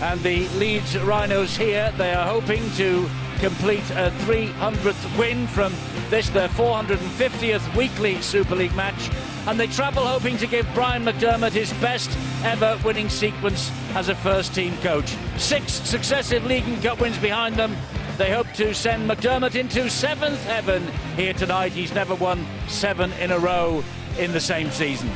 And the Leeds Rhinos here, they are hoping to complete a 300th win from this, their 450th weekly Super League match. And they travel hoping to give Brian McDermott his best ever winning sequence as a first-team coach. 6 successive league and cup wins behind them. They hope to send McDermott into 7th heaven here tonight. He's never won 7 in a row in the same season.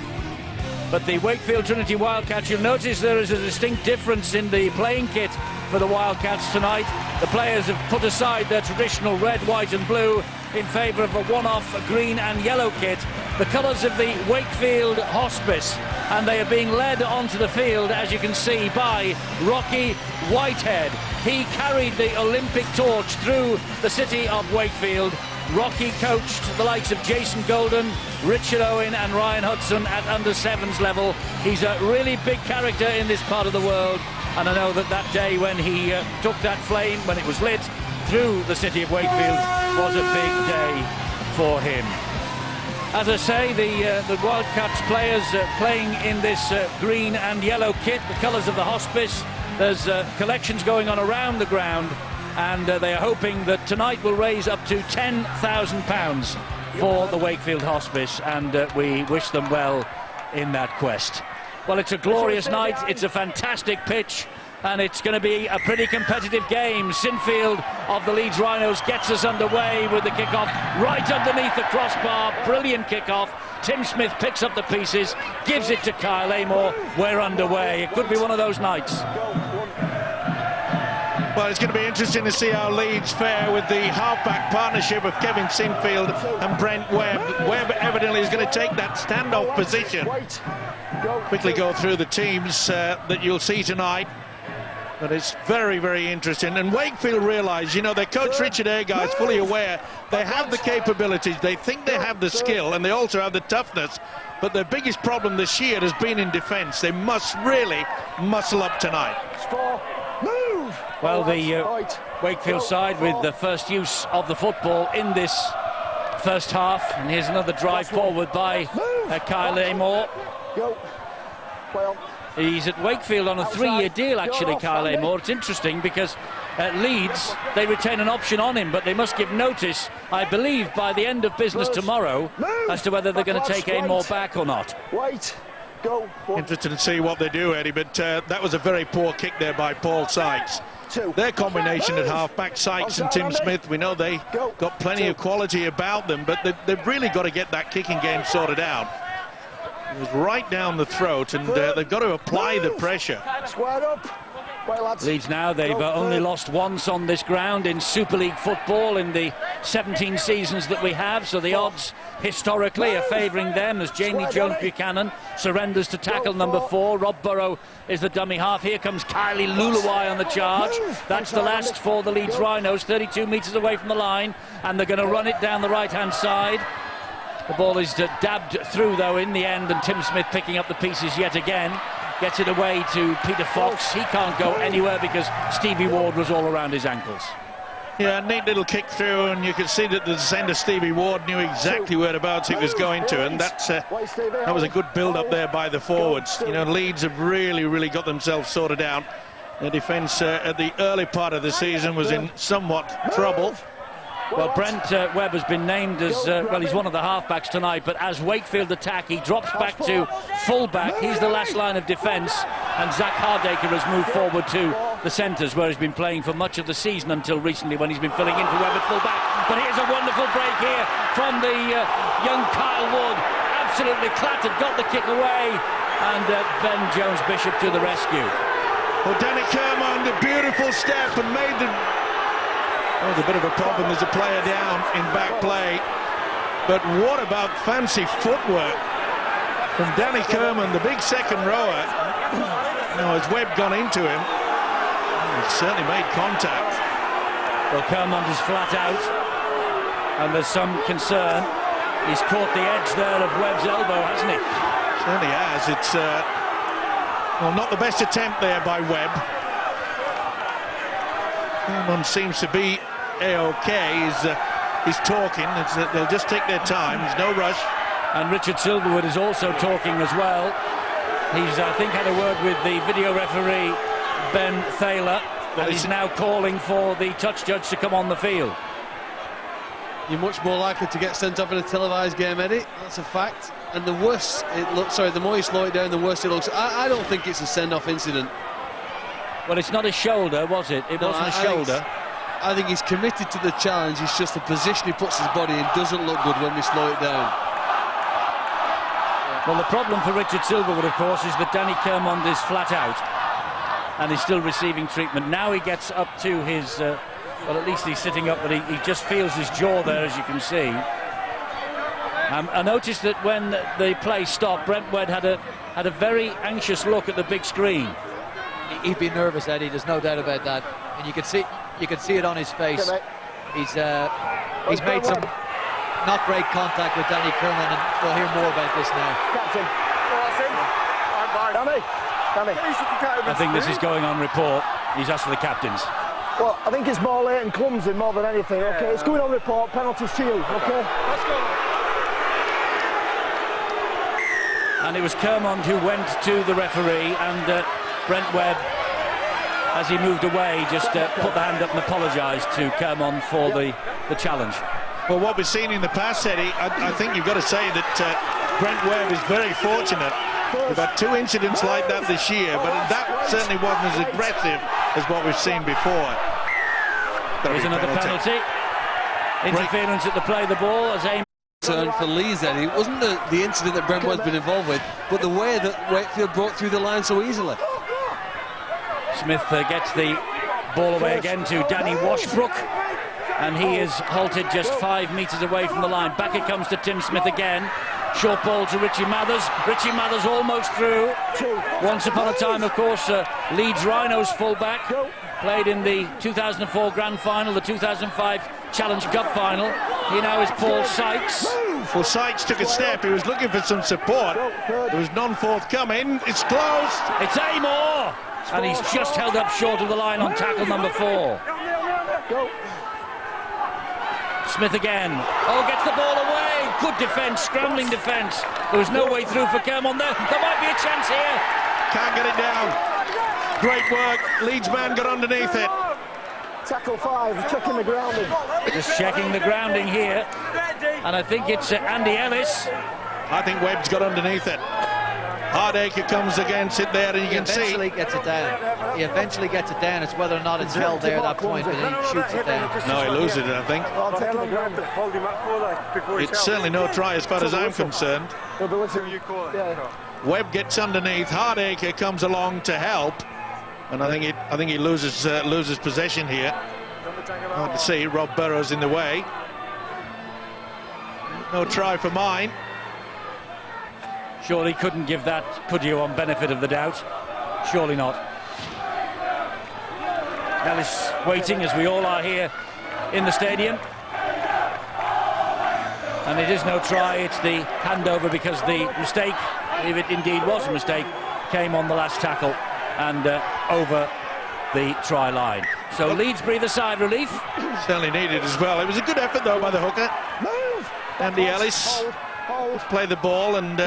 But the Wakefield Trinity Wildcats, you'll notice there is a distinct difference in the playing kit for the Wildcats tonight. The players have put aside their traditional red, white and blue in favour of a one-off green and yellow kit, the colours of the Wakefield Hospice, and they are being led onto the field, as you can see, by Rocky Whitehead. He carried the Olympic torch through the city of Wakefield. Rocky coached the likes of Jason Golden, Richard Owen and Ryan Hudson at under-7s level. He's a really big character in this part of the world, and I know that that day when he took that flame, when it was lit through the city of Wakefield, was a big day for him. As I say, the Wildcats players playing in this green and yellow kit, the colours of the Hospice. There's collections going on around the ground, and they are hoping that tonight will raise up to £10,000 for the Wakefield Hospice, and we wish them well in that quest. Well, it's a glorious night, it's a fantastic pitch, and it's going to be a pretty competitive game. Sinfield of the Leeds Rhinos gets us underway with the kickoff right underneath the crossbar. Brilliant kickoff. Tim Smith picks up the pieces, gives it to Kyle Amor. We're underway. It could be one of those nights. Well, it's going to be interesting to see how Leeds fare with the half-back partnership of Kevin Sinfield and Brent Webb. Webb evidently is going to take that standoff position. Quickly go through the teams that you'll see tonight. But it's very, very interesting. And Wakefield realise, you know, their coach Richard Agar is fully aware they have the capabilities, they think they have the skill, and they also have the toughness. But their biggest problem this year has been in defence. They must really muscle up tonight. Well, the Wakefield side with the first use of the football in this first half. And here's another drive forward by Kyle Amor. He's at Wakefield on a 3-year deal, actually, Kyle Amor. It's interesting because at Leeds, they retain an option on him, but they must give notice, I believe, by the end of business tomorrow as to whether they're going to take Amor back or not. Interested to see what they do, Eddie, but that was a very poor kick there by Paul Sykes. Their combination at half-back, Sykes and Tim Smith, we know they got plenty of quality about them, but they've really got to get that kicking game sorted out. It was right down the throat, and they've got to apply the pressure. Leeds now, they've only lost once on this ground in Super League football in the 17 seasons that we have, so the odds historically are favouring them as Jamie Jones-Buchanan surrenders to tackle number 4. Rob Burrow is the dummy half. Here comes Kylie Luluwai on the charge. That's the last for the Leeds Rhinos, 32 metres away from the line, and they're going to run it down the right-hand side. The ball is dabbed through, though, in the end, and Tim Smith picking up the pieces yet again. Gets it away to Peter Fox. He can't go anywhere because Stevie Ward was all around his ankles. Yeah, neat little kick through, and you can see that the defender Stevie Ward knew exactly whereabouts he was going to, and that was a good build-up there by the forwards. You know, Leeds have really got themselves sorted out. Their defence at the early part of the season was in somewhat trouble. Well, Brent Webb has been named as, well, he's one of the half-backs tonight, but as Wakefield attack, he drops back to full-back. He's the last line of defence, and Zach Hardaker has moved forward to the centres, where he's been playing for much of the season until recently when he's been filling in for Webb at full-back. But here's a wonderful break here from the young Kyle Wood. Absolutely clattered, got the kick away, and Ben Jones-Bishop to the rescue. Well, Danny Kermond, a beautiful step, and made the... Oh, there's a bit of a problem. There's a player down in back play. But what about fancy footwork from Danny Kerman, the big second rower? Now, has Webb gone into him? He's certainly made contact. Well, Kermond is flat out, and there's some concern. He's caught the edge there of Webb's elbow, hasn't he? Certainly has. It's, well, not the best attempt there by Webb. Kermond seems to be A-OK. He's talking. They'll just take their time. There's no rush. And Richard Silverwood is also talking as well. He's, I think, had a word with the video referee Ben Thaler, and he's now calling for the touch judge to come on the field. You're much more likely to get sent off in a televised game, Eddie. That's a fact. And the worse it looks, the more you slow it down, the worse it looks. I don't think it's a send-off incident. Well, it's not a shoulder, was it? It wasn't a shoulder. I think he's committed to the challenge. It's just the position he puts his body in doesn't look good when we slow it down. Well, the problem for Richard Silverwood, of course, is that Danny Kermond is flat out and he's still receiving treatment. Now he gets up to his, well, at least he's sitting up, but he just feels his jaw there, as you can see. I noticed that when the play stopped, Brent Webb had a very anxious look at the big screen. He'd be nervous, Eddie. There's no doubt about that, and you could see it on his face. He's made some not great contact with Danny Kermond, and we'll hear more about this now. Captain. Danny. I think this is going on report. He's asked for the captains. Well, I think it's more late and clumsy more than anything. Okay, it's going on report. Penalties to you. Okay. Let's go. And it was Kermond who went to the referee, and Brent Webb, as he moved away, just put the hand up and apologised to Kermond for the challenge. Well, what we've seen in the past, Eddie, I think you've got to say that Brent Webb is very fortunate. We've had 2 incidents like that this year, but that certainly wasn't as aggressive as what we've seen before. There's another penalty. Interference at the play of the ball as aim. Turn for Leeds, Eddie. It wasn't the incident that Brent Webb's been involved with, but the way that Wakefield broke through the line so easily. Smith gets the ball away again to Danny Washbrook, and he is halted just 5 metres away from the line. Back it comes to Tim Smith again. Short ball to Richie Mathers. Richie Mathers almost through. Once upon a time, of course, Leeds Rhinos fullback. Played in the 2004 Grand Final, the 2005 Challenge Cup Final. He now is Paul Sykes. Well, Sykes took a step. He was looking for some support. There was none forthcoming. It's closed. It's Amor. And he's just held up short of the line on tackle number 4. Smith again. Oh, gets the ball away. Good defence, scrambling defence. There was no way through for Kermond there. There might be a chance here. Can't get it down. Great work. Leeds man got underneath it. Tackle 5, checking the grounding. Just checking the grounding here. And I think it's Andy Ellis. I think Webb's got underneath it. Hardacre comes against it there, and you can see. He eventually gets it down. He eventually gets it down. It's whether or not it's held there at that point, but he shoots it down. No, he loses it, I think. It's certainly no try as far as I'm concerned. Webb gets underneath. Hardacre comes along to help, and I think he loses possession here. Hard to see. Rob Burrows in the way. No try for mine. Surely couldn't give that, could you, on benefit of the doubt? Surely not. Ellis waiting, as we all are here in the stadium. And it is no try, it's the handover, because the mistake, if it indeed was a mistake, came on the last tackle and over the try line. So Leeds breathe a sigh of relief. Certainly needed as well. It was a good effort, though, by the hooker. Andy Ellis play the ball, and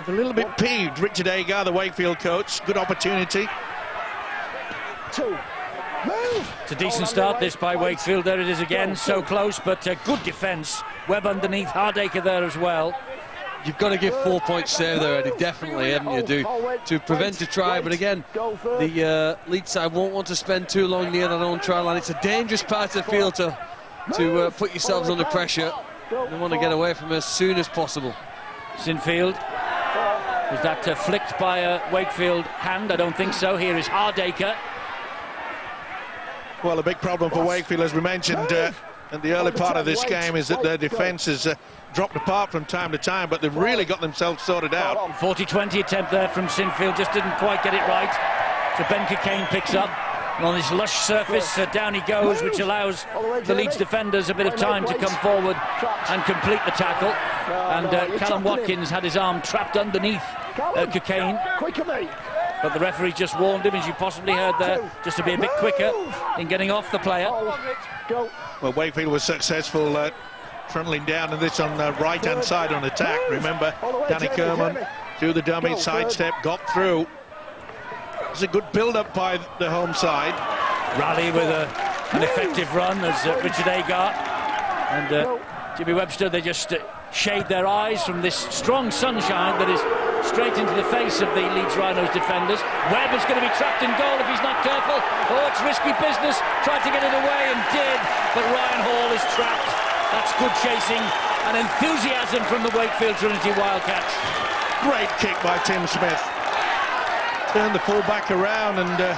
a little bit peeved, Richard Agar, the Wakefield coach. Good opportunity. It's a decent start, this, by Wakefield. There it is again, so close, but good defence. Webb underneath, Hardacre there as well. You've got to give 4 points save there, Eddie, definitely, haven't you, to prevent a try. But again, the Leeds side won't want to spend too long near their own try line. It's a dangerous part of the field to put yourselves under pressure. They want to get away from it as soon as possible. Sinfield, was that flicked by a Wakefield hand? I don't think so. Here is Hardacre. Well, a big problem for Wakefield, as we mentioned in the early part of this game, is that their defence has dropped apart from time to time, but they've really got themselves sorted out. 40-20 attempt there from Sinfield, just didn't quite get it right. So Ben Cockayne picks up, and on this lush surface down he goes, which allows the Leeds defenders a bit of time to come forward and complete the tackle. And Callum Watkins had his arm trapped underneath Cockayne, but the referee just warned him, as you possibly heard there, just to be a bit quicker in getting off the player. Well, Wakefield was successful trundling down in this on the right-hand side on attack. Remember, Danny Kermond through the dummy, sidestep, got through. It's a good build-up by the home side. Rally with an effective run as Richard Agar and Jimmy Webster, they just shade their eyes from this strong sunshine that is straight into the face of the Leeds Rhinos defenders. Webb is going to be trapped in goal if he's not careful. Oh, it's risky business. Tried to get it away and did, but Ryan Hall is trapped. That's good chasing and enthusiasm from the Wakefield Trinity Wildcats. Great kick by Tim Smith. Turn the full-back around and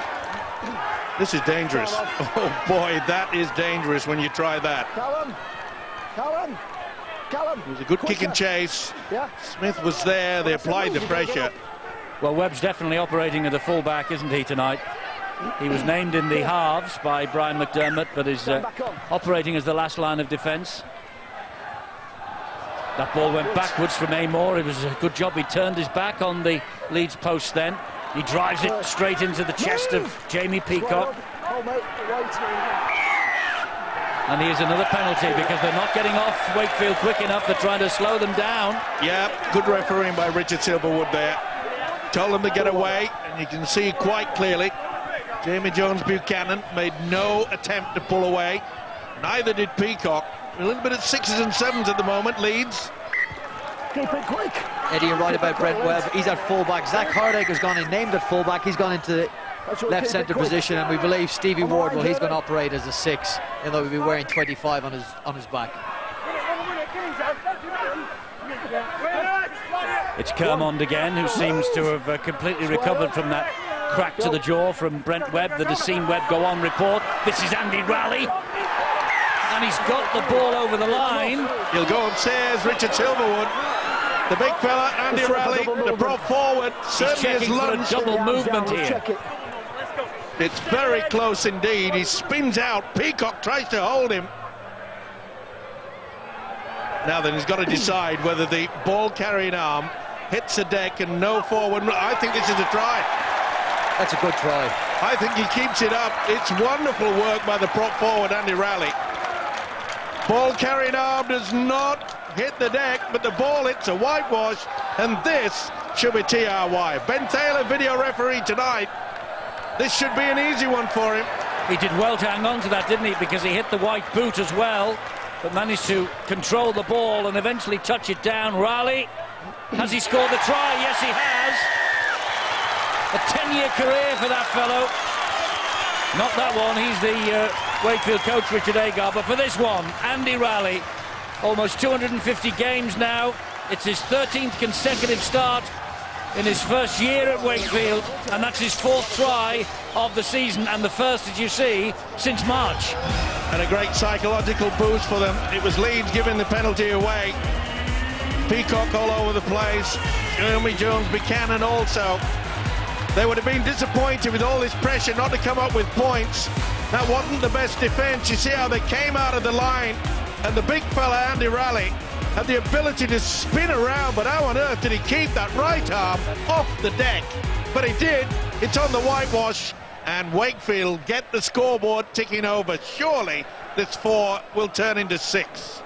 this is dangerous. Oh boy, that is dangerous when you try that. Callum. It was a good kick and chase. Yeah. Smith was there, they applied the pressure. Well, Webb's definitely operating as a full-back, isn't he, tonight? He was named in the halves by Brian McDermott, but is operating as the last line of defence. That ball went backwards from Amor. It was a good job he turned his back on the Leeds post then. He drives it straight into the chest of Jamie Peacock. And here's another penalty because they're not getting off Wakefield quick enough. They're trying to slow them down. Yeah, good refereeing by Richard Silverwood there. Told them to get away, and you can see quite clearly Jamie Jones-Buchanan made no attempt to pull away. Neither did Peacock. A little bit at 6s and 7s at the moment, Leeds. Keep it quick. Eddie, you're right about Brent Webb. He's at fullback. Zach Hardacre's gone in, named at fullback. He's gone into the left centre position, and we believe Stevie Wardwell, he's going to operate as a 6, although he'll be wearing 25 on his back. It's Kermond again, who seems to have completely recovered from that crack to the jaw from Brent Webb. The Deceen Webb go on report. This is Andy Rally, and he's got the ball over the line. He'll go upstairs, Richard Silverwood. The big fella, Andy Rally, the prop forward, certainly has lunged. Double movement here. It's very close indeed. He spins out. Peacock tries to hold him. Now then, he's got to decide whether the ball-carrying arm hits the deck and no forward. I think this is a try. That's a good try. I think he keeps it up. It's wonderful work by the prop forward, Andy Rally. Ball-carrying arm does not hit the deck, but the ball hits a whitewash, and this should be TRY. Ben Taylor, video referee tonight. This should be an easy one for him. He did well to hang on to that, didn't he? Because he hit the white boot as well, but managed to control the ball and eventually touch it down. Raleigh, has he scored the try? Yes, he has. A 10-year career for that fellow. Not that one, he's the Wakefield coach, Richard Agar, but for this one, Andy Raleigh, almost 250 games now. It's his 13th consecutive start in his first year at Wakefield, and that's his 4th try of the season, and the first, as you see, since March. And a great psychological boost for them. It was Leeds giving the penalty away. Peacock all over the place. Jeremy Jones-Buchanan also. They would have been disappointed with all this pressure not to come up with points. That wasn't the best defence. You see how they came out of the line, and the big fella, Andy Raleigh, had the ability to spin around, but how on earth did he keep that right arm off the deck? But he did. It's on the whitewash, and Wakefield get the scoreboard ticking over. Surely this 4 will turn into 6.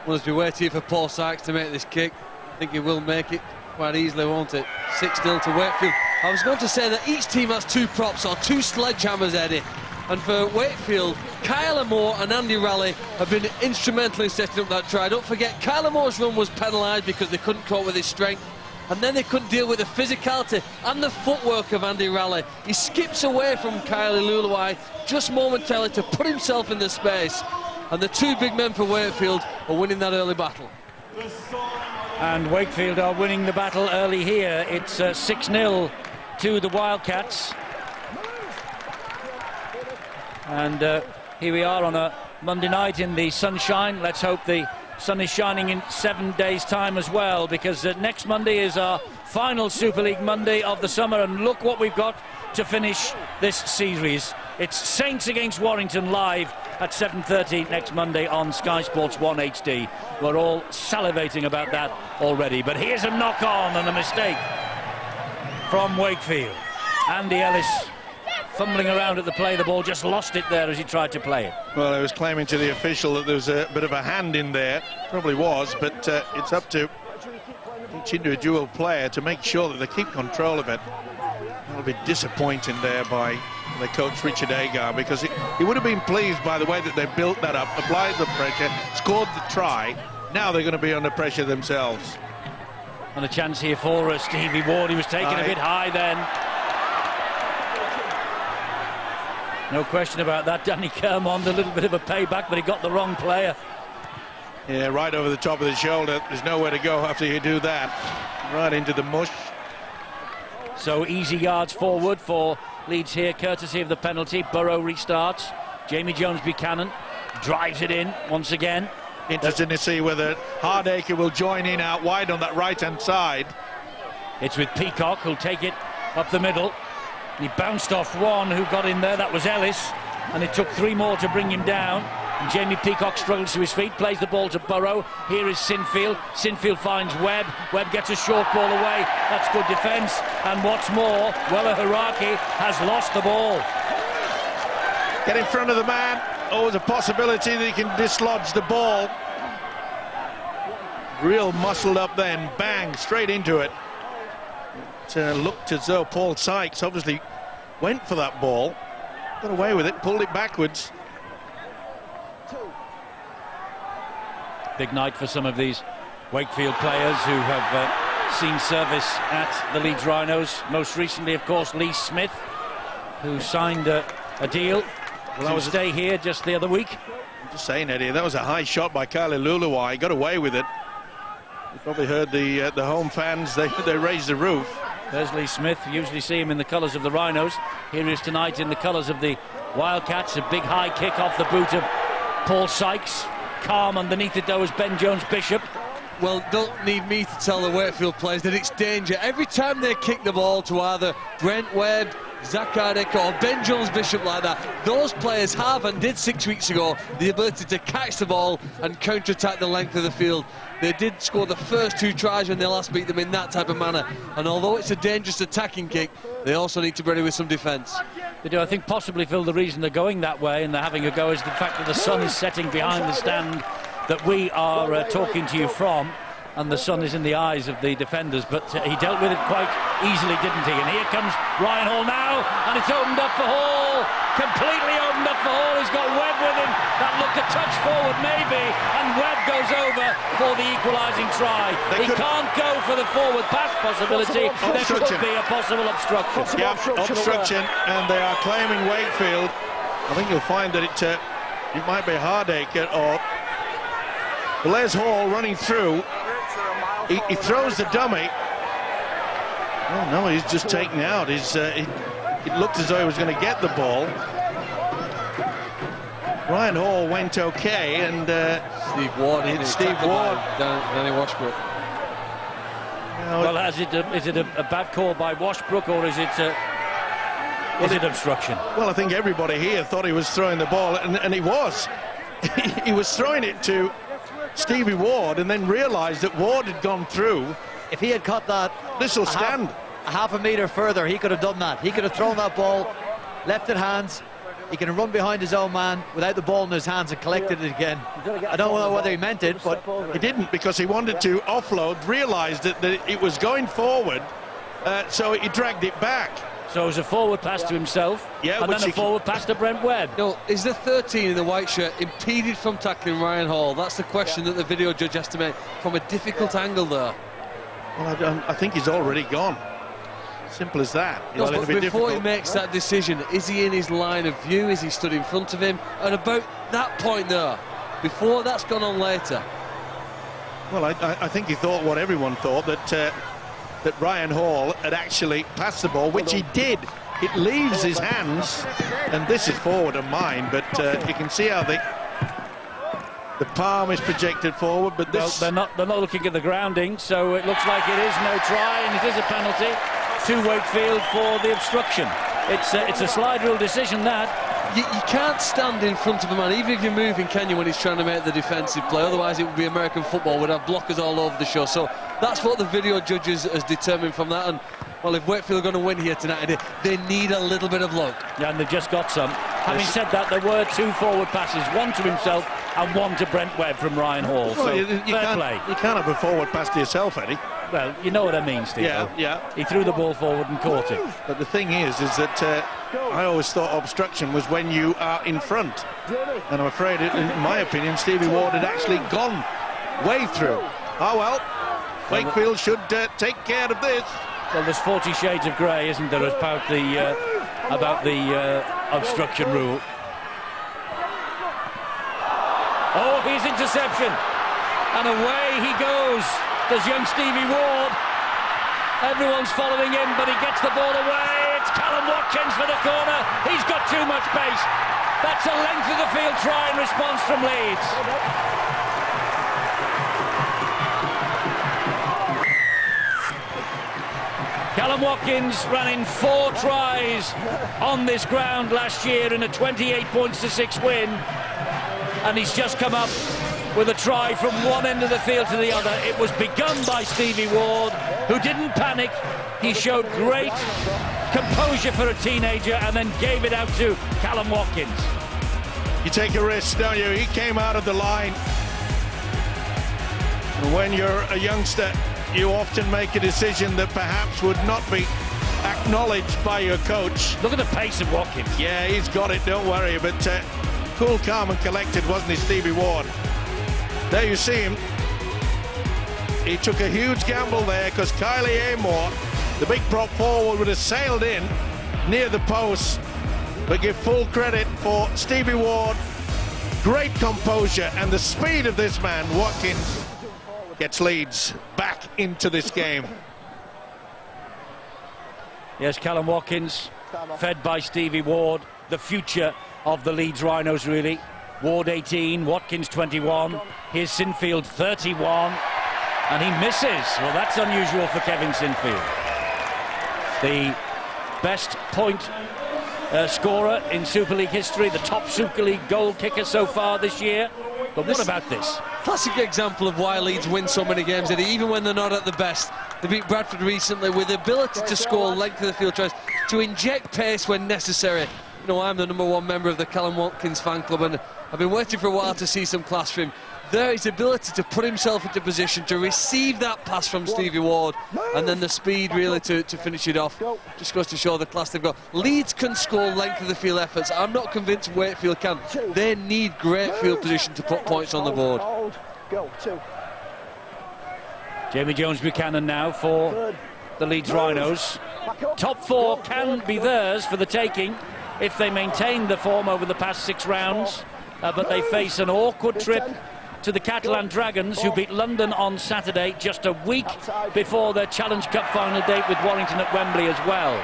Well, as we wait here for Paul Sykes to make this kick, I think he will make it quite easily, won't it? 6-0 to Wakefield. I was going to say that each team has 2 props or 2 sledgehammers, Eddie. And for Wakefield, Kyle Amor and Andy Raleigh have been instrumental in setting up that try. Don't forget, Kyle Amor's run was penalised because they couldn't cope with his strength, and then they couldn't deal with the physicality and the footwork of Andy Raleigh. He skips away from Kyle Iluluai just momentarily to put himself in the space, and the 2 big men for Wakefield are winning that early battle. And Wakefield are winning the battle early here. It's 6-0 to the Wildcats. And here we are on a Monday night in the sunshine. Let's hope the sun is shining in 7 days' time as well, because next Monday is our final Super League Monday of the summer, and look what we've got to finish this series. It's Saints against Warrington live at 7:30 next Monday on Sky Sports 1 HD. We're all salivating about that already, but here's a knock-on and a mistake from Wakefield. Andy Ellis fumbling around at the play, the ball just lost it there as he tried to play it. Well, I was claiming to the official that there was a bit of a hand in there. Probably was, but it's up to each individual player to make sure that they keep control of it. That'll be disappointing there by the coach Richard Agar, because he would have been pleased by the way that they built that up, applied the pressure, scored the try. Now they're going to be under pressure themselves. And a chance here for Stevie Ward. He was taken a bit high then. No question about that. Danny Kermond, a little bit of a payback, but he got the wrong player. Yeah, right over the top of the shoulder. There's nowhere to go after you do that. Right into the mush. So easy yards forward for Leeds here, courtesy of the penalty. Burrow restarts. Jamie Jones-Buchanan drives it in once again. Interesting to see whether Hardacre will join in out wide on that right-hand side. It's with Peacock, who'll take it up the middle. He bounced off one who got in there, that was Ellis, and it took 3 more to bring him down. And Jamie Peacock struggles to his feet, plays the ball to Burrow. Here is Sinfield. Sinfield finds Webb. Webb gets a short ball away. That's good defence. And what's more, Wella Haraki has lost the ball. Get in front of the man. Always a possibility that he can dislodge the ball. Real muscled up then. Bang, straight into it. It looked as though Paul Sykes obviously went for that ball. Got away with it, pulled it backwards. Big night for some of these Wakefield players who have seen service at the Leeds Rhinos. Most recently, of course, Lee Smith, who signed a deal to stay here just the other week. I'm just saying, Eddie, that was a high shot by Kylie Luluwai. He got away with it. You probably heard the home fans, they raised the roof. There's Lee Smith. You usually see him in the colours of the Rhinos. Here he is tonight in the colours of the Wildcats. A big high kick off the boot of Paul Sykes. Calm underneath it though is Ben Jones-Bishop. Well, don't need me to tell the Wakefield players that it's danger. Every time they kick the ball to either Brent Webb, Zach Hardacre or Ben Jones-Bishop like that, those players have, and did 6 weeks ago, the ability to catch the ball and counter-attack the length of the field. They did score the first 2 tries when they last beat them in that type of manner. And although it's a dangerous attacking kick, they also need to be ready with some defence. They do. I think possibly, Phil, the reason they're going that way and they're having a go is the fact that the sun is setting behind the stand that we are talking to you from, and the sun is in the eyes of the defenders, but he dealt with it quite easily, didn't he? And here comes Ryan Hall now, and it's opened up for Hall, completely opened up for Hall. He's got Webb with him. That looked a touch forward maybe, and Webb goes over for the equalising try. He can't go for the forward pass possibility. There could be a possible obstruction. Yeah, obstruction, and they are claiming Wakefield. I think you'll find that it might be Hardacre or Les Hall running through. He throws the dummy. Oh no, he's just taken out. It looked as though he was going to get the ball. Ryan Hall went okay, and Steve Ward. Steve Ward. Danny Washbrook. Well, is it a bad call by Washbrook, or is it obstruction? Well, I think everybody here thought he was throwing the ball, and he was. He was throwing it to Stevie Ward, and then realised that Ward had gone through. If he had caught that, this will stand. Half a metre further, he could have done that. He could have thrown that ball, left it hands. He can run behind his own man without the ball in his hands and collected it again. I don't know whether he meant it, but he didn't, because he wanted to offload, realised that it was going forward, so he dragged it back. So it was a forward pass to himself, and then a forward pass to Brent Webb. No, is the 13 in the white shirt impeded from tackling Ryan Hall? That's the question that the video judge has to make from a difficult angle there. Well, I think he's already gone. Simple as that. No, but before he makes that decision, is he in his line of view? Is he stood in front of him? And about that point there, before that's gone on later. Well, I think he thought what everyone thought, that Ryan Hall had actually passed the ball, which he did. It leaves his hands, and this is forward of mine, but you can see how the palm is projected forward, but this... Well, they're not looking at the grounding, so it looks like it is no try, and it is a penalty to Wakefield for the obstruction. It's a slide rule decision, that. You can't stand in front of a man, even if you're moving, can you, when he's trying to make the defensive play? Otherwise it would be American football, would have blockers all over the show. So that's what the video judges has determined from that. And well, if Wakefield are going to win here tonight, they need a little bit of luck. Yeah, and they've just got some. Having said that, there were 2 forward passes, one to himself and one to Brent Webb from Ryan Hall. So you fair play. You can't have a forward pass to yourself, Eddie. Well, you know what I mean, Steve. Yeah. He threw the ball forward and caught it. But the thing is that I always thought obstruction was when you are in front. And I'm afraid, in my opinion, Stevie Ward had actually gone way through. Oh, well, Wakefield should take care of this. Well, there's 40 shades of grey, isn't there, about the obstruction rule. Oh, his interception. And away he goes. Does young Stevie Ward. Everyone's following him, but he gets the ball away. It's Callum Watkins for the corner. He's got too much pace. That's a length of the field try and response from Leeds. Callum Watkins ran in 4 tries on this ground last year in a 28 points to 6 win. And he's just come up with a try from one end of the field to the other. It was begun by Stevie Ward, who didn't panic. He showed great composure for a teenager and then gave it out to Callum Watkins. You take a risk, don't you? He came out of the line. And when you're a youngster, you often make a decision that perhaps would not be acknowledged by your coach. Look at the pace of Watkins. Yeah, he's got it, don't worry. But cool, calm and collected, wasn't he, Stevie Ward? There you see him. He took a huge gamble there because Kylie Amor, the big prop forward, would have sailed in near the post. But give full credit for Stevie Ward. Great composure and the speed of this man, Watkins, gets Leeds back into this game. Yes, Callum Watkins, fed by Stevie Ward, the future of the Leeds Rhinos, really. Ward 18, Watkins 21, here's Sinfield 31, and he misses. Well, that's unusual for Kevin Sinfield. The best point scorer in Super League history, the top Super League goal kicker so far this year. But what about this? Classic example of why Leeds win so many games, Eddie, even when they're not at the best. They beat Bradford recently with the ability to score length of the field tries, to inject pace when necessary. You know, I'm the #1 member of the Callum Watkins fan club, and I've been waiting for a while to see some class from him. There, his ability to put himself into position to receive that pass from Stevie Ward, and then the speed really to finish it off. Just goes to show the class they've got. Leeds can score length of the field efforts. I'm not convinced Wakefield can. They need great field position to put points on the board. Jamie Jones-Buchanan now for the Leeds Rhinos. Top 4 can be theirs for the taking if they maintain the form over the past 6 rounds, but they face an awkward trip to the Catalan Dragons, who beat London on Saturday, just a week before their Challenge Cup final date with Warrington at Wembley as well.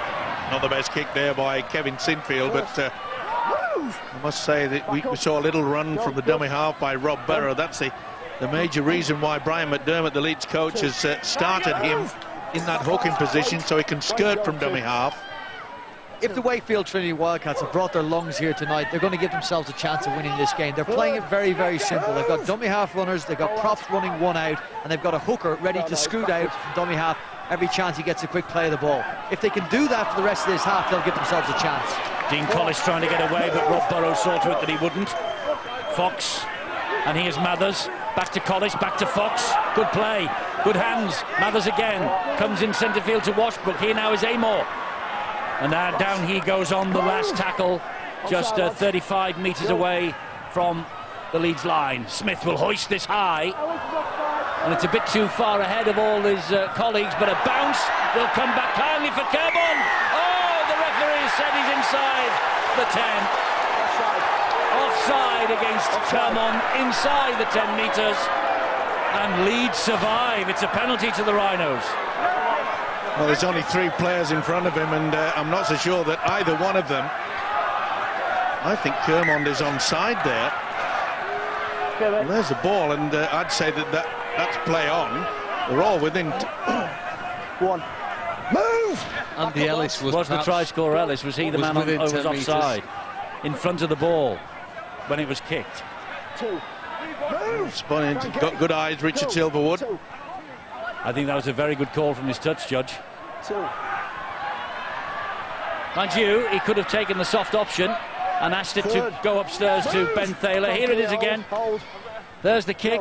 Not the best kick there by Kevin Sinfield, but I must say that we saw a little run from the dummy half by Rob Burrow. That's the major reason why Brian McDermott, the Leeds coach, has started him in that hooking position so he can skirt from dummy half. If the Wakefield Trinity Wildcats have brought their lungs here tonight, they're going to give themselves a chance of winning this game. They're playing it very, very simple. They've got dummy half runners, they've got props running one out, and they've got a hooker ready to scoot out from dummy half every chance he gets a quick play of the ball. If they can do that for the rest of this half, they'll give themselves a chance. Dean Collis trying to get away, but Rob Burrow saw to it that he wouldn't. Fox, and here's Mathers. Back to Collis, back to Fox. Good play, good hands. Mathers again, comes in centre field to Washbrook. Here now is Amor. And now down he goes on the last tackle, just 35 metres away from the Leeds line. Smith will hoist this high, and it's a bit too far ahead of all his colleagues, but a bounce will come back kindly for Kermon. Oh, the referee said he's inside the 10. Offside against Kermon, inside the 10 metres, and Leeds survive. It's a penalty to the Rhinos. Well, there's only 3 players in front of him, and I'm not so sure that either one of them. I think Kermond is onside there. Well, there's the ball, and I'd say that's play on. They're all within. One. Move! Andy Ellis was the try scorer. Ellis, was he the man who was offside in front of the ball when it was kicked? 2. Move! Spun in, got good eyes, Richard Silverwood. I think that was a very good call from his touch judge. 2. Mind you, he could have taken the soft option and asked it to go upstairs to Ben Thaler. Here it is again. There's the kick.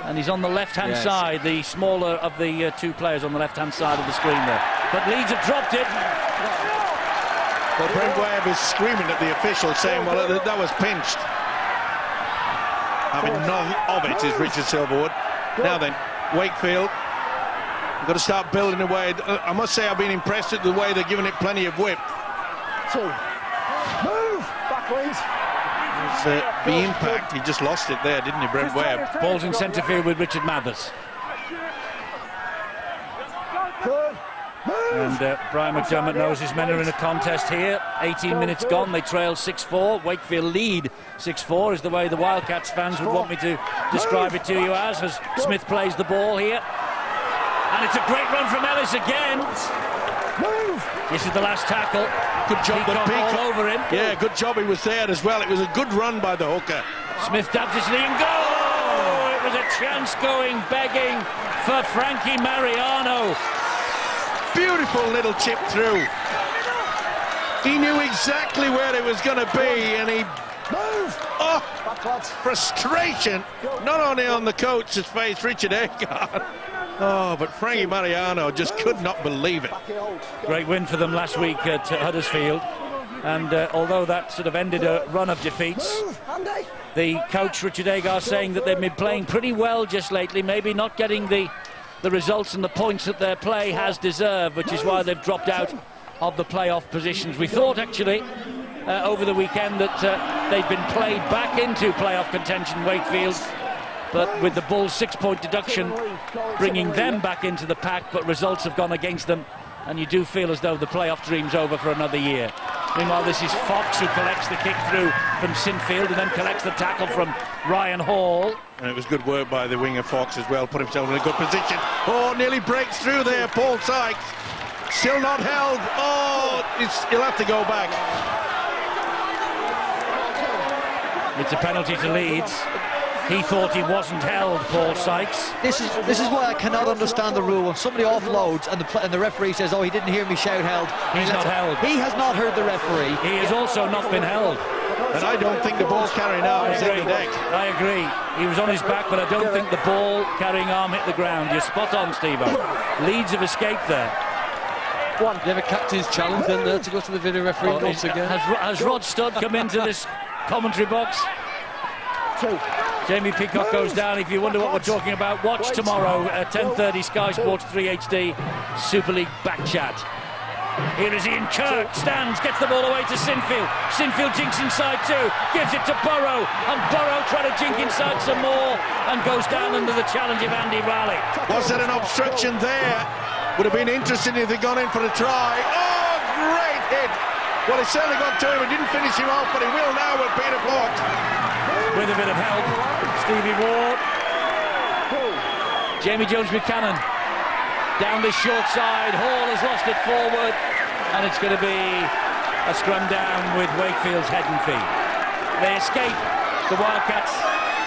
And he's on the left-hand side, the smaller of the two players on the left-hand side of the screen there. But Leeds have dropped it. Well, Brent Webb is screaming at the official, saying, well, that was pinched. Having none of it is Richard Silverwood. Now then, Wakefield, you've got to start building away. I must say I've been impressed at the way they're giving it plenty of whip. Move! Back, Leeds. The impact, he just lost it there, didn't he, Brent Webb? Ball's in centre field with Richard Mathers. And Brian McDermott knows his men are in a contest here. 18 minutes gone, they trail 6-4. Wakefield lead 6-4 is the way the Wildcats fans would want me to describe it to you as Smith plays the ball here. And it's a great run from Ellis again. This is the last tackle. Good job that Peacock all over him. Yeah, good job he was there as well. It was a good run by the hooker. Smith dabs his knee and goal! It was a chance going, begging for Frankie Mariano. Beautiful little chip through. He knew exactly where it was going to be, and he... frustration, not only on the coach's face, Richard Eggard. Oh, but Frankie Mariano just could not believe it. Great win for them last week at Huddersfield. And although that sort of ended a run of defeats, the coach, Richard Eggard, saying that they've been playing pretty well just lately, maybe not getting the results and the points that their play has deserved, which is why they've dropped out of the playoff positions. We thought, actually, over the weekend that they'd been played back into playoff contention, Wakefield, but with the Bulls' 6-point deduction bringing them back into the pack, but results have gone against them, and you do feel as though the playoff dream's over for another year. Meanwhile, this is Fox who collects the kick through from Sinfield and then collects the tackle from Ryan Hall. And it was good work by the winger Fox as well, put himself in a good position. Oh, nearly breaks through there, Paul Sykes. Still not held. Oh, he'll have to go back. It's a penalty to Leeds. He thought he wasn't held, Paul Sykes. This is why I cannot understand the rule. When somebody offloads and the referee says, oh, he didn't hear me shout held. He's not held. He has not heard the referee. He has also not been held. And I don't think the ball carrying arm is in the deck. I agree. He was on his back, but I don't think the ball carrying arm hit the ground. You're spot on, Steve-O. Leeds have escaped there. Do you have a captain's challenge then there to go to the video referee once again? Has Rod Studd come into this commentary box? Jamie Peacock goes down. If you wonder what we're talking about, watch tomorrow at 10:30 Sky Sports 3 HD Super League back chat. Here is Ian Kirk, stands, gets the ball away to Sinfield. Sinfield jinks inside too, gives it to Burrow, and Burrow trying to jink inside some more and goes down under the challenge of Andy Raleigh. Was there an obstruction there? Would have been interesting if they'd gone in for a try. Oh, great hit! Well, he certainly got to him and didn't finish him off, but he will now with Peter Fox. With a bit of help, Stevie Ward. Jamie Jones-Buchanan down this short side. Hall has lost it forward, and it's going to be a scrum down with Wakefield's head and feet. They escape. The Wildcats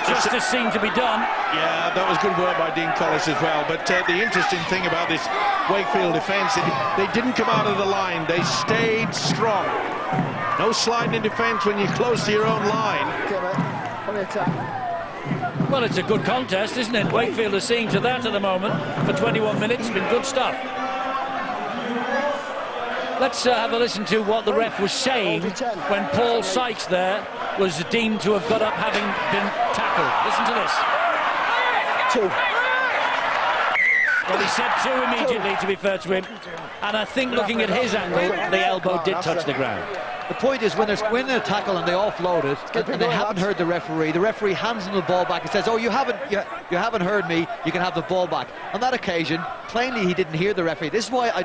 justice seemed to be done. Yeah, that was good work by Dean Collis as well. But the interesting thing about this Wakefield defence, they didn't come out of the line. They stayed strong. No sliding in defence when you're close to your own line. Well, it's a good contest, isn't it? Wakefield is seeing to that at the moment for 21 minutes. It's been good stuff. Let's have a listen to what the ref was saying when Paul Sykes there was deemed to have got up having been tackled. Listen to this. 2. Well, he said 2 immediately, to be fair to him. And I think looking at his angle, the elbow did touch the ground. The point is, when they're tackle and they offload it, and they haven't heard the referee hands them the ball back and says, oh, you haven't heard me, you can have the ball back. On that occasion, plainly he didn't hear the referee. This is why I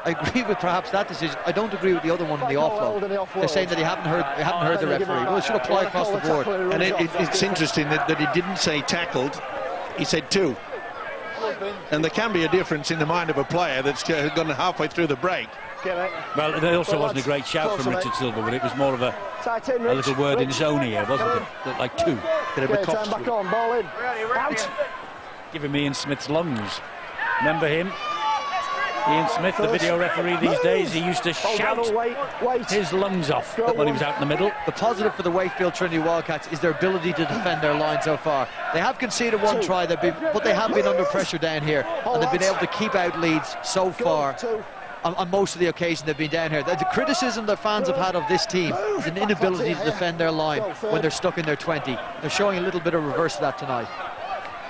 agree with perhaps that decision. I don't agree with the other one in the offload. They're saying that you haven't heard the referee. Well, it should apply across the board. And it's interesting that he didn't say tackled, he said 2. And there can be a difference in the mind of a player that's gone halfway through the break. Well, there also wasn't a great shout from Richard Silverwood. It was more of a little word in his own ear, wasn't it? Looked like 2. Bit of a cough. Back on, ball in. Out. Giving me Ian Smith's lungs. Remember him? Ian Smith, the video referee these days, he used to shout his lungs off when he was out in the middle. The positive for the Wakefield Trinity Wildcats is their ability to defend their line so far. They have conceded one try, but they have been under pressure down here, and they've been able to keep out Leeds so far on most of the occasions they've been down here. The criticism that fans have had of this team is an inability to defend their line when they're stuck in their 20. They're showing a little bit of reverse of that tonight.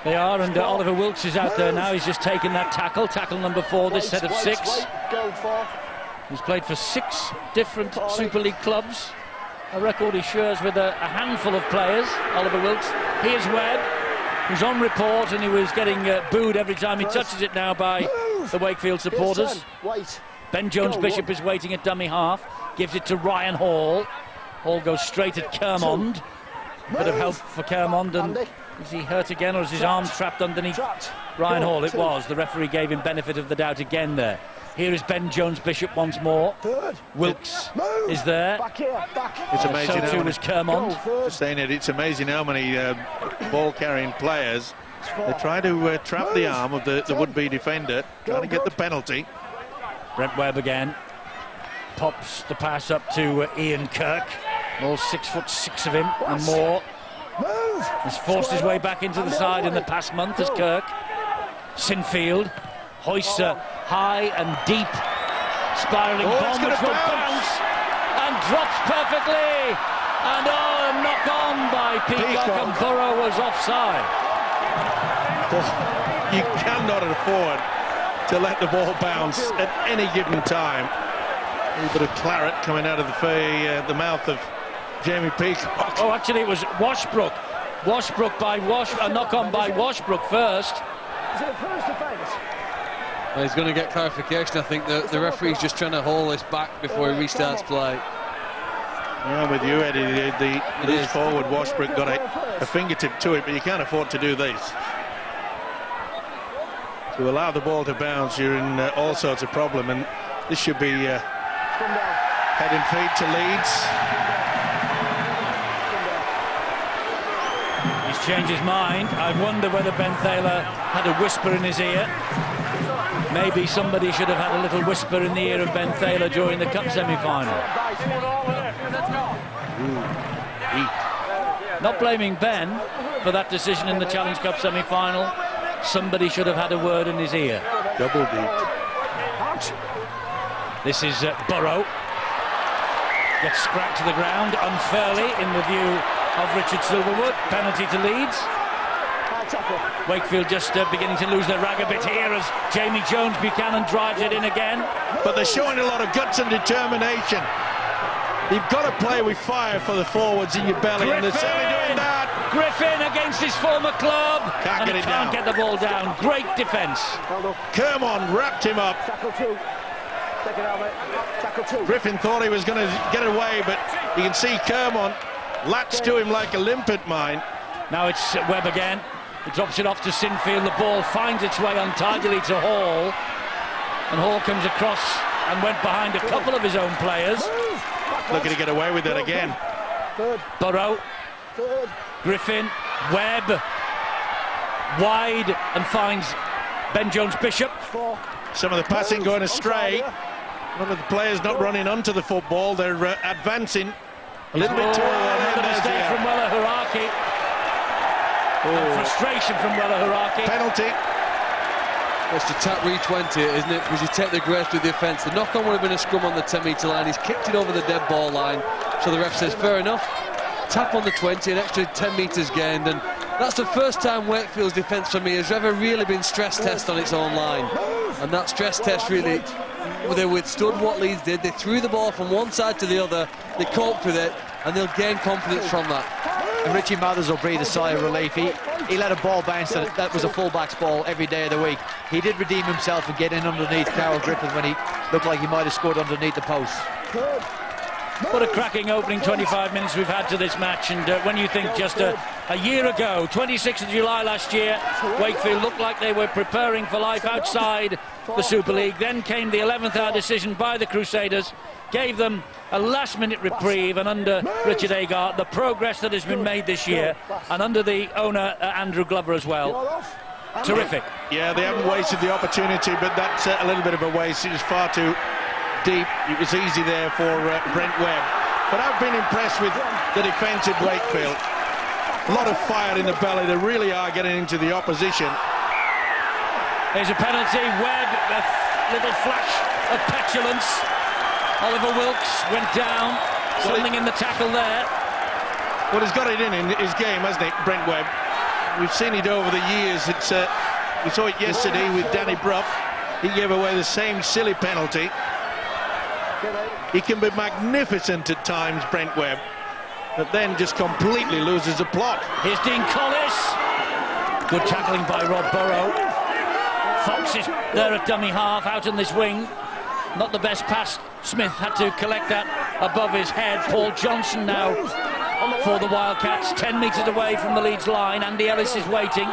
They are, and Oliver Wilkes is out there now. He's just taken that tackle number 4, this set of 6. He's played for 6 different Super League clubs, a record he shares with a handful of players, Oliver Wilkes. Here's Webb, who's on report, and he was getting booed every time he touches it now by the Wakefield supporters. Ben Jones-Bishop is waiting at dummy half, gives it to Ryan Hall. Hall goes straight at Kermond. A bit of help for Kermond, and is he hurt again, or is his arm trapped underneath Ryan Hall? It was. The referee gave him benefit of the doubt again there. Here is Ben Jones-Bishop once more. Wilkes is there. It's amazing. So too was Kermond. Just saying it, it's amazing how many ball-carrying players they try to trap the arm of the would-be defender, trying to get the penalty. Brent Webb again pops the pass up to Ian Kirk. All 6'6" of him and more. He's forced his way back into the side in the past month as Kirk. Sinfield hoists a high and deep spiralling bomb which will bounce and drops perfectly. And a knock on by Peacock, and Burrow was offside. You cannot afford to let the ball bounce at any given time. A little bit of claret coming out of the mouth of Jamie Peacock. Oh, actually it was Washbrook. Washbrook by a knock-on by Washbrook first. Is it a first offence? Well, he's going to get clarification. I think the referee's just trying to hold this back before he restarts play. Yeah, I'm with you, Eddie. The loose forward Washbrook got a fingertip to it, but you can't afford to do this. To allow the ball to bounce, you're in all sorts of problem, and this should be head and feet to Leeds. He's changed his mind. I wonder whether Ben Thaler had a whisper in his ear. Maybe somebody should have had a little whisper in the ear of Ben Thaler during the Cup semi-final. Not blaming Ben for that decision in the Challenge Cup semi-final. Somebody should have had a word in his ear. Double deep. This is Burrow. Gets scrapped to the ground unfairly in the view of Richard Silverwood. Penalty to Leeds. Wakefield just beginning to lose their rag a bit here as Jamie Jones-Buchanan drives it in again. But they're showing a lot of guts and determination. You've got to play with fire for the forwards in your belly, and they're certainly doing that. Griffin against his former club. Can't get the ball down. Great defence. Kermond wrapped him up. Griffin thought he was going to get away, but you can see Kermond latched to him like a limpet mine. Now it's Webb again. He drops it off to Sinfield. The ball finds its way untidily to Hall, and Hall comes across and went behind a couple of his own players. Looking to get away with it again. Burrow, Griffin, Webb, wide, and finds Ben Jones-Bishop. Some of the passing going astray. One of the players not running onto the football. They're advancing a little bit too early. Another mistake from Weller Haraki. Frustration from Weller Haraki. Penalty. It's to tap re-20, isn't it? Because you take the grace with the offence. The knock-on would have been a scrum on the 10-metre line. He's kicked it over the dead ball line. So the ref says, fair enough. Tap on the 20, an extra 10 metres gained. And that's the first time Wakefield's defence for me has ever really been stress tested on its own line. And that stress test really, they withstood what Leeds did. They threw the ball from one side to the other. They coped with it, and they'll gain confidence from that. And Richie Mathers will breathe a sigh of relief. He let a ball bounce, that was a fullback's ball every day of the week. He did redeem himself and get in underneath Carol Griffin when he looked like he might have scored underneath the post. What a cracking opening 25 minutes we've had to this match, and when you think just a year ago, 26th of July last year, Wakefield looked like they were preparing for life outside the Super League. Then came the 11th hour decision by the Crusaders, gave them a last-minute reprieve, and under Richard Agard, the progress that has been made this year, and under the owner Andrew Glover as well, terrific. Yeah, they haven't wasted the opportunity, but that's a little bit of a waste. It was far too deep. It was easy there for Brent Webb. But I've been impressed with the defence at Wakefield. A lot of fire in the belly. They really are getting into the opposition. There's a penalty. Webb, a little flash of petulance. Oliver Wilkes went down. Something in the tackle there. Well, he's got it in his game, hasn't it, Brent Webb? We've seen it over the years. It's we saw it yesterday with Danny Brough. He gave away the same silly penalty. He can be magnificent at times, Brent Webb, but then just completely loses the plot. Here's Dean Collis. Good tackling by Rob Burrow. Fox is there at dummy half, out in this wing. Not the best pass. Smith had to collect that above his head. Paul Johnson now for the Wildcats, 10 metres away from the Leeds line. Andy Ellis is waiting.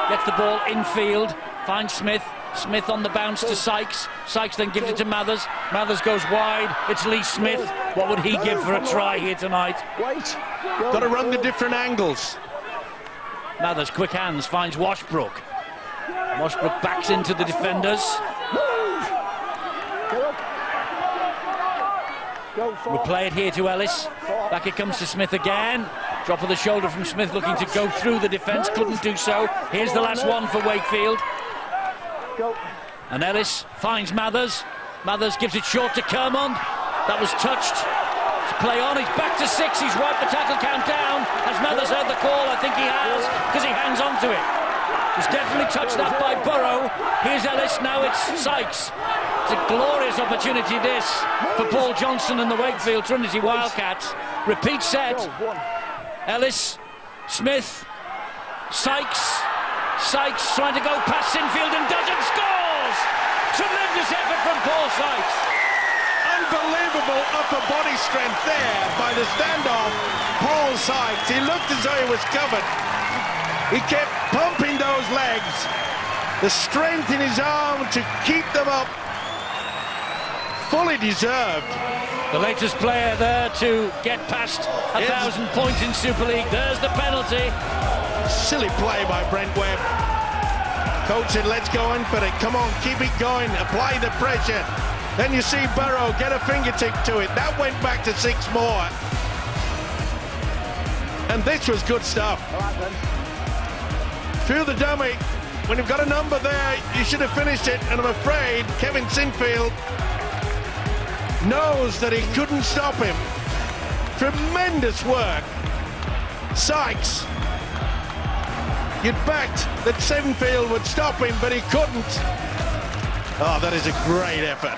Gets the ball infield. Finds Smith. Smith on the bounce to Sykes. Sykes then gives it to Mathers. Mathers goes wide. It's Lee Smith. What would he give for a try here tonight? Got to run the different angles. Mathers, quick hands, finds Washbrook. Washbrook backs into the defenders. We'll play it here to Ellis. Back it comes to Smith again. Drop of the shoulder from Smith, looking to go through the defence. Couldn't do so. Here's the last one for Wakefield. And Ellis finds Mathers. Mathers gives it short to Kermond. That was touched. Play on. He's back to 6. He's wiped the tackle count down. Has Mathers heard the call? I think he has, because he hangs on to it. He's definitely touched that by Burrow. Here's Ellis. Now it's Sykes. It's a glorious opportunity, this, for Paul Johnson and the Wakefield Trinity Wildcats. Repeat set. Ellis, Smith, Sykes. Sykes trying to go past Sinfield and does it. Scores! Tremendous effort from Paul Sykes. Unbelievable upper body strength there by the standoff. Paul Sykes. He looked as though he was covered. He kept pumping those legs. The strength in his arm to keep them up. Fully deserved. The latest player there to get past 1,000 points in Super League. There's the penalty. Silly play by Brent Webb. Coach said, let's go in for it. Come on, keep it going. Apply the pressure. Then you see Burrow get a fingertip to it. That went back to 6 more. And this was good stuff. Through the dummy. When you've got a number there, you should have finished it. And I'm afraid Kevin Sinfield knows that he couldn't stop him. Tremendous work. Sykes. You'd backed that Sinfield would stop him, but he couldn't. Oh, that is a great effort.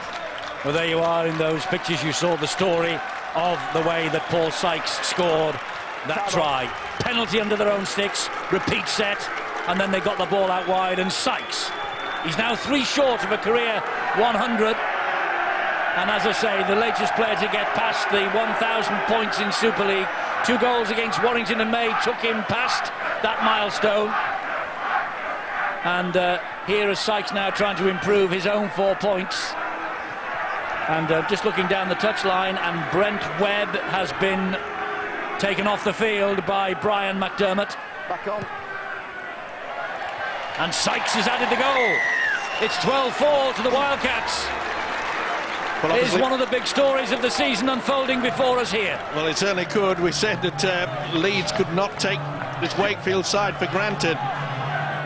Well, there you are in those pictures. You saw the story of the way that Paul Sykes scored that try. Penalty under their own sticks, repeat set, and then they got the ball out wide, and Sykes, he's now 3 short of a career 100. And as I say, the latest player to get past the 1,000 points in Super League. 2 goals against Warrington and May took him past that milestone. And here is Sykes now trying to improve his own 4 points. And just looking down the touchline, and Brent Webb has been taken off the field by Brian McDermott. Back on. And Sykes has added the goal. It's 12-4 to the Wildcats. Well, It is one of the big stories of the season unfolding before us here. Well, it certainly could. We said that Leeds could not take this Wakefield side for granted.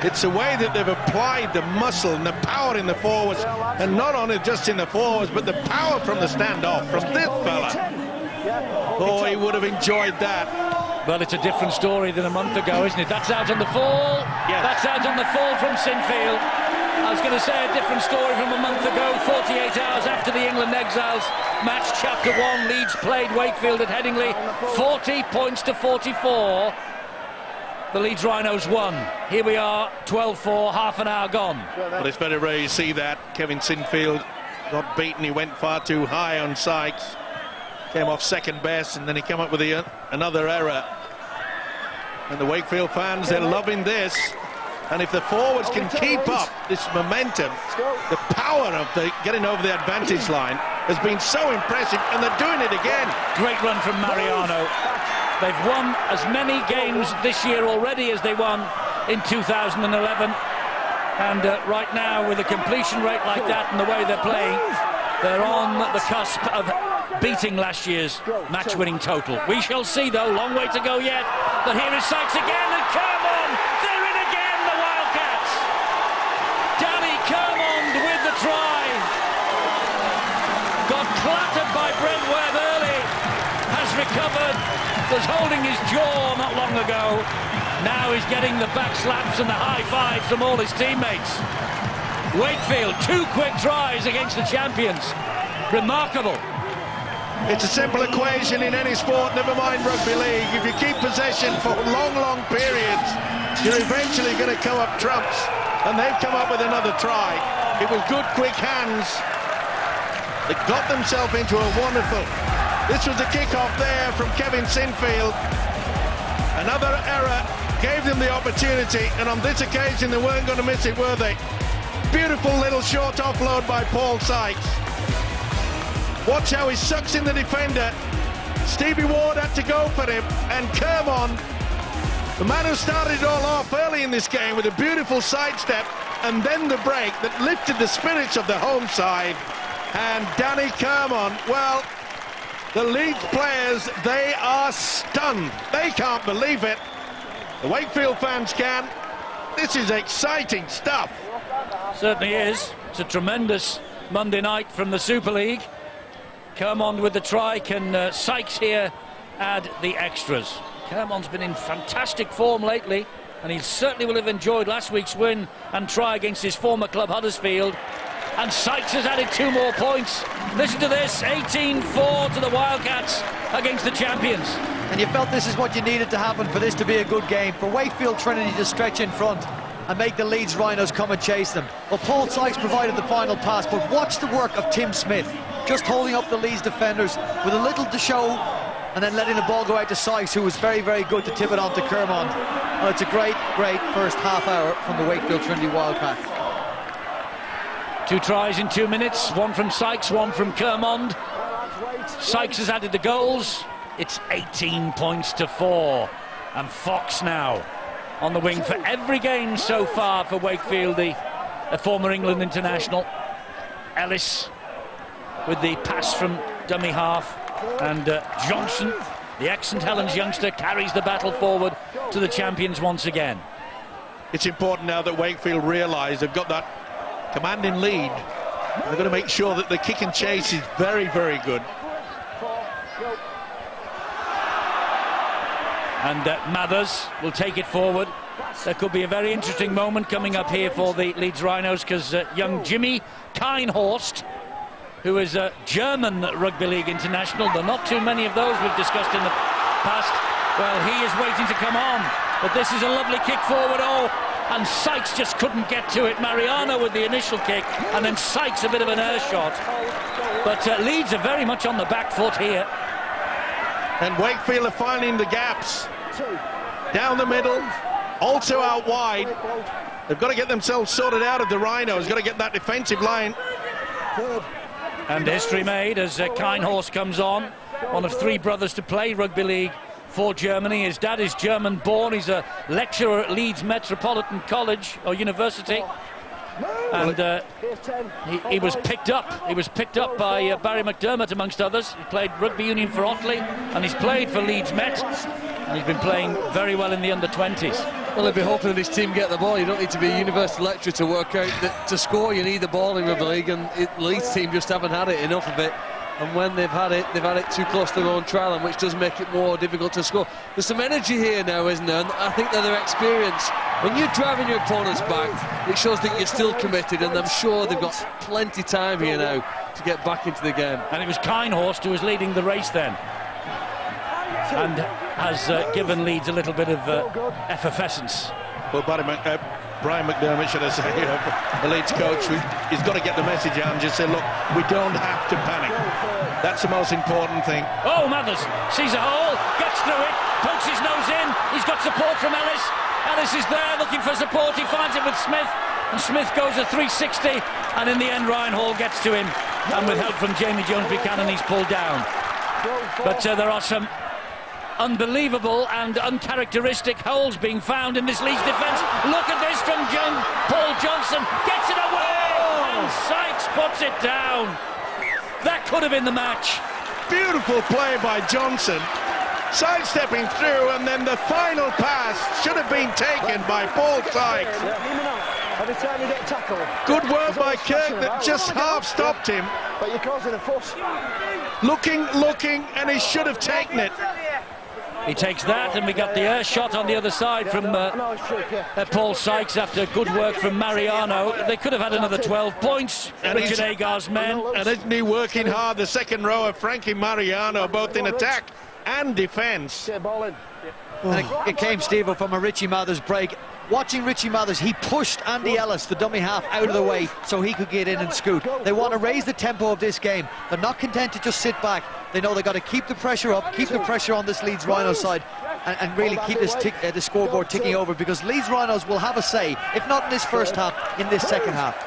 It's the way that they've applied the muscle and the power in the forwards, and not only just in the forwards, but the power from the standoff from this fella. Oh, he would have enjoyed that. Well, it's a different story than a month ago, isn't it? That's out on the fall. Yes. That's out on the fall from Sinfield. I was going to say a different story from a month ago, 48 hours after the England Exiles match, Chapter 1. Leeds played Wakefield at Headingley, 40 points to 44. The Leeds Rhinos won. Here we are, 12-4, half an hour gone. Well, it's very rare you see that. Kevin Sinfield got beaten. He went far too high on Sykes. Came off second best, and then he came up with another error. And the Wakefield fans, they're loving this. And if the forwards can keep up this momentum, the power of getting over the advantage line has been so impressive, and they're doing it again. Great run from Mariano. They've won as many games this year already as they won in 2011. And right now, with a completion rate like that and the way they're playing, they're on the cusp of beating last year's match-winning total. We shall see, though. Long way to go yet. But here is Sykes again, and Kermond! They're in again, the Wildcats! Danny Kermond with the try. Got clattered by Brent Webb early. Has recovered. Was holding his jaw not long ago. Now he's getting the back slaps and the high fives from all his teammates. Wakefield, 2 quick tries against the champions. Remarkable. It's a simple equation in any sport, never mind rugby league. If you keep possession for long periods, you're eventually going to come up trumps. And they've come up with another try. It was good, quick hands. They got themselves into a wonderful... This was a kick-off there from Kevin Sinfield. Another error gave them the opportunity, and on this occasion they weren't going to miss it, were they? Beautiful little short offload by Paul Sykes. Watch how he sucks in the defender. Stevie Ward had to go for him, and Kermond, the man who started it all off early in this game with a beautiful sidestep and then the break that lifted the spirits of the home side. And Danny Kermond, well, the Leeds players, they are stunned. They can't believe it. The Wakefield fans can. This is exciting stuff. Certainly is. It's a tremendous Monday night from the Super League. Kermond with the try. Can Sykes here add the extras? Kermond's been in fantastic form lately, and he certainly will have enjoyed last week's win and try against his former club Huddersfield. And Sykes has added 2 more points. Listen to this, 18-4 to the Wildcats against the champions. And you felt this is what you needed to happen for this to be a good game, for Wakefield Trinity to stretch in front and make the Leeds Rhinos come and chase them. Well, Paul Sykes provided the final pass, but watch the work of Tim Smith, just holding up the Leeds defenders with a little to show and then letting the ball go out to Sykes, who was very good to tip it on to Kermond. Well, it's a great first half hour from the Wakefield Trinity Wildcats. 2 tries in 2 minutes, 1 from Sykes, 1 from Kermond. Sykes has added the goals. It's 18 points to 4. And Fox now on the wing for every game so far for Wakefield, the former England international. Ellis with the pass from dummy half. And Johnson, the ex-St Helens youngster, carries the battle forward to the champions once again. It's important now that Wakefield realise they've got that commanding lead. They're going to make sure that the kick and chase is very good. And Mathers will take it forward. There could be a very interesting moment coming up here for the Leeds Rhinos, because young Jimmy Keinhorst, who is a German rugby league international, there are not too many of those we've discussed in the past, well, he is waiting to come on. But this is a lovely kick forward, and Sykes just couldn't get to it. Mariano with the initial kick, and then Sykes a bit of an air shot. But Leeds are very much on the back foot here. And Wakefield are finding the gaps. Down the middle, also out wide. They've got to get themselves sorted out of the Rhinos. Got to get that defensive line. And history made as Keinhorst comes on. One of 3 brothers to play rugby league for Germany. His dad is German born. He's a lecturer at Leeds Metropolitan College or University. And he was picked up. He was picked up by Barry McDermott, amongst others. He played rugby union for Otley, and he's played for Leeds Met. And he's been playing very well in the under-20s. Well, he'll be hoping that his team get the ball. You don't need to be a university lecturer to work out that to score you need the ball in rugby league, and Leeds team just haven't had it, enough of it. And when they've had it too close to their own try line, which does make it more difficult to score. There's some energy here now, isn't there? And I think that their experience, when you're driving your opponents back, it shows that you're still committed, and I'm sure they've got plenty time here now to get back into the game. And it was Keinhorst who was leading the race then, and has given Leeds a little bit of effervescence. Well, Brian McDermott, should I say, the Leeds coach, he's got to get the message out and just say, look, we don't have to panic. That's the most important thing. Oh, Mathers sees a hole, gets through it, pokes his nose in. He's got support from Ellis. Ellis is there looking for support. He finds it with Smith, and Smith goes a 360, and in the end Ryan Hall gets to him, and with help from Jamie Jones Buchanan he's pulled down. But there are some unbelievable and uncharacteristic holes being found in this Leeds defence. Look at this from Paul Johnson. Gets it away! And Sykes puts it down. That could have been the match. Beautiful play by Johnson. Sidestepping through, and then the final pass should have been taken by Paul Sykes. Every time you get tackled. Good work by Kirk that just half stopped him. But you're causing a fuss. Looking, and he should have taken it. He takes that, and we got the air shot on the other side from Paul Sykes after good work from Mariano. They could have had another 12 points, Richard Agar's men. And isn't he working hard? The second row of Frankie Mariano, both in attack and defence. It came, Steve, from a Richie Mathers break. Watching Richie Mathers, he pushed Andy Ellis, the dummy half, out of the way so he could get in and scoot. They want to raise the tempo of this game. They're not content to just sit back. They know they've got to keep the pressure up, keep the pressure on this Leeds Rhinos side, and really keep this the scoreboard ticking over, because Leeds Rhinos will have a say, if not in this first half, in this second half.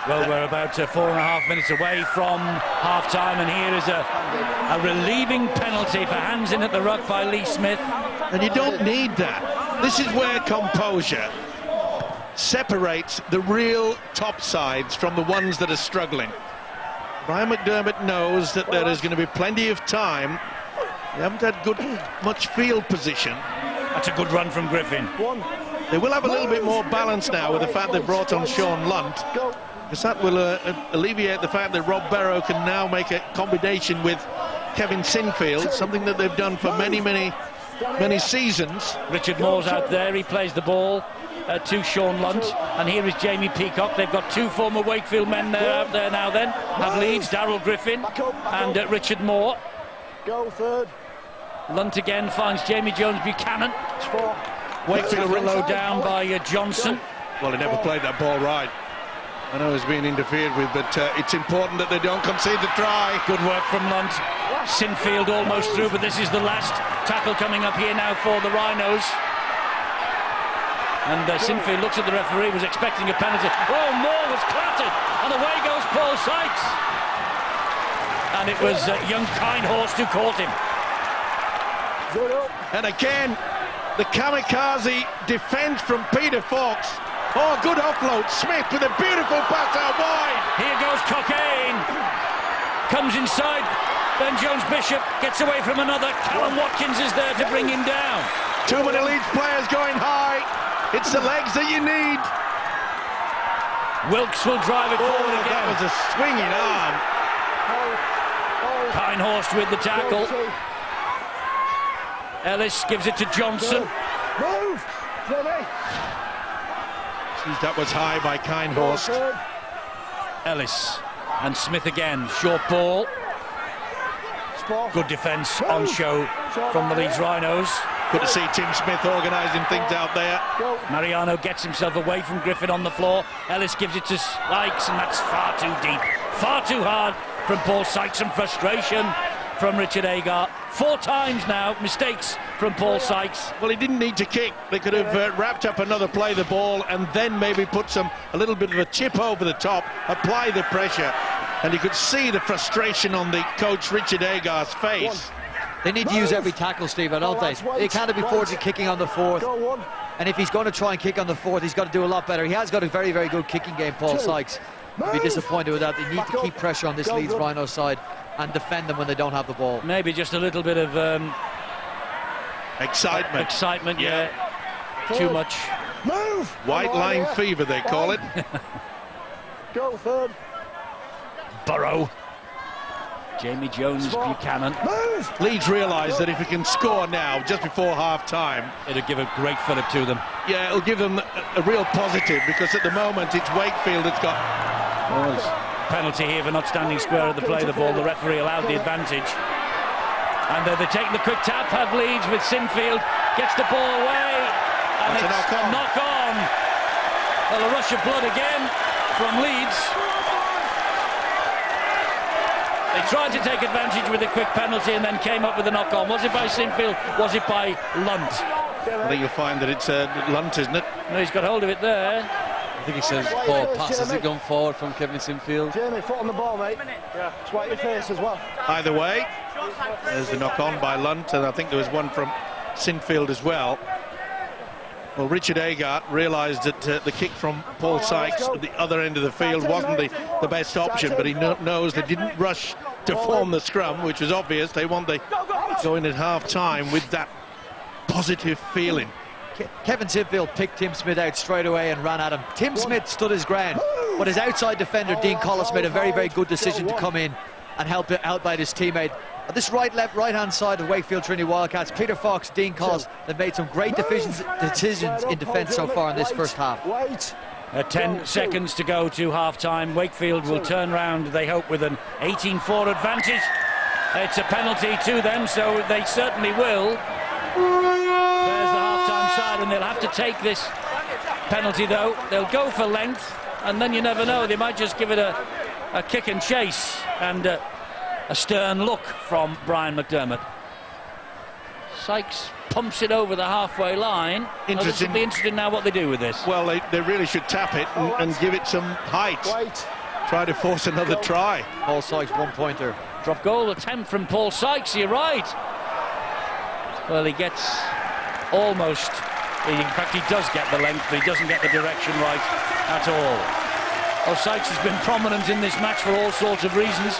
Well, we're about 4.5 minutes away from half-time, and here is a relieving penalty for hands in at the ruck by Lee Smith. And you don't need that. This is where composure separates the real top sides from the ones that are struggling. Brian McDermott knows that there is going to be plenty of time. They haven't had much field position. That's a good run from Griffin. They will have a little bit more balance now with the fact they brought on Sean Lunt, because that will alleviate the fact that Rob Barrow can now make a combination with Kevin Sinfield, something that they've done for many seasons. Richard Moore's out there. He plays the ball to Sean Lunt, and here is Jamie Peacock. They've got two former Wakefield men out there now then at Leeds, Darryl Griffin and Richard Moore. Go third. Lunt again finds Jamie Jones Buchanan. Wakefield low down by Johnson. Well, he never played that ball right. I know he's being interfered with, but it's important that they don't concede the try. Good work from Lunt. Sinfield almost through, but this is the last tackle coming up here now for the Rhinos. And Sinfield looks at the referee, was expecting a penalty. Oh, Moore was clattered, and away goes Paul Sykes. And it was young Kindhorst who caught him. And again, the kamikaze defence from Peter Fox. Oh, good offload. Smith with a beautiful pass out wide. Here goes Cockayne. Comes inside. Ben Jones-Bishop gets away from another. Callum Watkins is there to bring him down. Too many Leeds players going high. It's the legs that you need. Wilkes will drive it forward again. That was a swinging arm. Kindhorst with the tackle. Ellis gives it to Johnson. Move! That was high by Kindhorst. Ellis and Smith again. Short ball. Good defence on show from the Leeds Rhinos. Good to see Tim Smith organising things out there. Mariano gets himself away from Griffin on the floor. Ellis gives it to Sykes, and that's far too deep. Far too hard from Paul Sykes, and frustration from Richard Agar. 4 times now, mistakes from Paul Sykes. Well, he didn't need to kick. They could have wrapped up another play the ball and then maybe put a little bit of a chip over the top, apply the pressure. And you could see the frustration on the coach Richard Agar's face. They need to use every tackle, Steve, don't they? They can't be forward to kicking on the fourth. And if he's going to try and kick on the fourth, he's got to do a lot better. He has got a very, very good kicking game, Paul Sykes. He'll be disappointed with that. They need to keep pressure on this Leeds Rhino side and defend them when they don't have the ball. Maybe just a little bit of excitement, yeah. Too much. Move! White line fever, they call it. Go third. Burrow. Jamie Jones Buchanan. Move! Leeds realise that if he can score now, just before half-time, it'll give a great fillip to them. Yeah, it'll give them a real positive, because at the moment it's Wakefield that's got... Penalty here for not standing square at the play of the ball. The referee allowed the advantage. And they're taking the quick tap, have Leeds with Sinfield. Gets the ball away. And it's a knock on. Well, a rush of blood again from Leeds. They tried to take advantage with a quick penalty and then came up with a knock on. Was it by Sinfield? Was it by Lunt? I think you'll find that it's Lunt, isn't it? No, he's got hold of it there. I think he says 4 passes have gone forward from Kevin Sinfield. Jamie, foot on the ball, mate. Yeah. Swipe your face as well. Either way, there's the knock on by Lunt, and I think there was one from Sinfield as well. Well, Richard Agart realised that the kick from Paul Sykes at the other end of the field wasn't the best option, but he knows they didn't rush to form the scrum, which was obvious. They want to go in at half-time with that positive feeling. Kevin Sinfield picked Tim Smith out straight away and ran at him. Tim Smith stood his ground, but his outside defender, Dean Collis, made a very, very good decision to come in and help out by his teammate. On this right-hand side of Wakefield Trinity Wildcats, Peter Fox, Dean Collis, they've made some great decisions in defence so far in this first half. 10 seconds to go to half-time. Wakefield will turn round, they hope, with an 18-4 advantage. It's a penalty to them, so they certainly will. There's the half-time side, and they'll have to take this penalty, though. They'll go for length, and then you never know. They might just give it a kick and chase, and a stern look from Brian McDermott. Sykes pumps it over the halfway line. Interesting. It'll be interesting now what they do with this. Well, they really should tap it and give it some height. Try to force another try. Paul Sykes, 1-pointer. Drop goal attempt from Paul Sykes, you're right. Well, he gets almost, in fact he does get the length, but he doesn't get the direction right at all. Oh, Sykes has been prominent in this match for all sorts of reasons,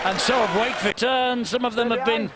and so have Wakefield. Some of them have been